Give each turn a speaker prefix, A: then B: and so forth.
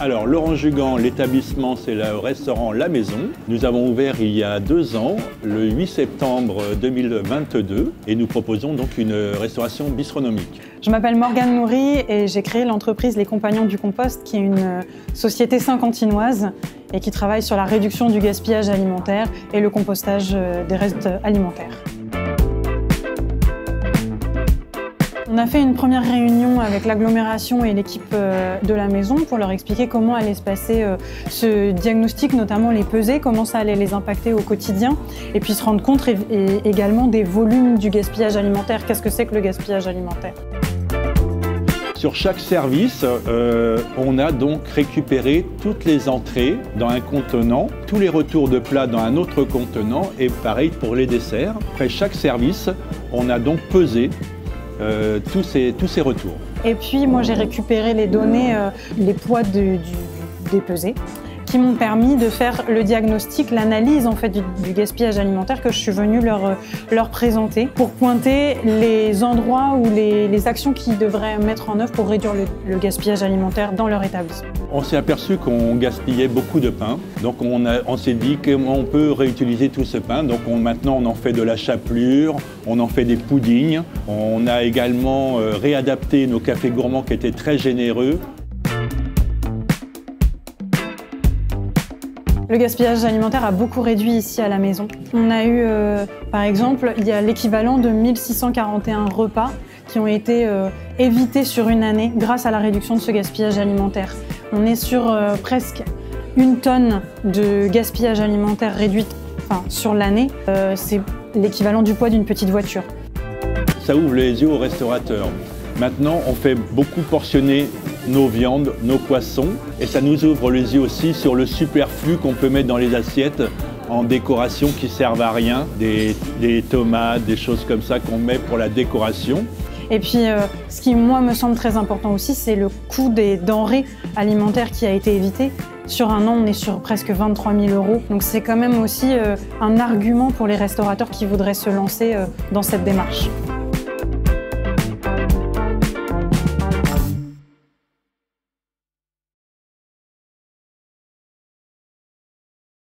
A: Alors, Laurent Jugan, l'établissement, c'est le restaurant La Maison. Nous avons ouvert il y a 2 ans, le 8 septembre 2022, et nous proposons donc une restauration bistronomique.
B: Je m'appelle Morgane Moury et j'ai créé l'entreprise Les Compagnons du Compost, qui est une société saint-quentinoise et qui travaille sur la réduction du gaspillage alimentaire et le compostage des restes alimentaires. On a fait une première réunion avec l'agglomération et l'équipe de la maison pour leur expliquer comment allait se passer ce diagnostic, notamment les pesées, comment ça allait les impacter au quotidien, et puis se rendre compte également des volumes du gaspillage alimentaire. Qu'est-ce que c'est que le gaspillage alimentaire ?
A: Sur chaque service, on a donc récupéré toutes les entrées dans un contenant, tous les retours de plats dans un autre contenant, et pareil pour les desserts. Après chaque service, on a donc pesé tous ces retours.
B: Et puis moi j'ai récupéré les données, les poids des pesées, qui m'ont permis de faire le diagnostic, l'analyse en fait du gaspillage alimentaire que je suis venue leur présenter pour pointer les endroits ou les actions qu'ils devraient mettre en œuvre pour réduire le gaspillage alimentaire dans leur établissement.
A: On s'est aperçu qu'on gaspillait beaucoup de pain, donc on s'est dit comment on peut réutiliser tout ce pain. Donc maintenant on en fait de la chapelure, on en fait des puddings, on a également réadapté nos cafés gourmands qui étaient très généreux.
B: Le gaspillage alimentaire a beaucoup réduit ici à la maison. On a eu, par exemple, il y a l'équivalent de 1641 repas qui ont été évités sur une année grâce à la réduction de ce gaspillage alimentaire. On est sur presque 1 tonne de gaspillage alimentaire réduite sur l'année. C'est l'équivalent du poids d'une petite voiture.
A: Ça ouvre les yeux aux restaurateurs. Maintenant, on fait beaucoup portionner nos viandes, nos poissons, et ça nous ouvre les yeux aussi sur le superflu qu'on peut mettre dans les assiettes en décoration qui servent à rien, des tomates, des choses comme ça qu'on met pour la décoration.
B: Et puis, ce qui, moi, me semble très important aussi, c'est le coût des denrées alimentaires qui a été évité. Sur un an, on est sur presque 23 000 €. Donc c'est quand même aussi un argument pour les restaurateurs qui voudraient se lancer dans cette démarche.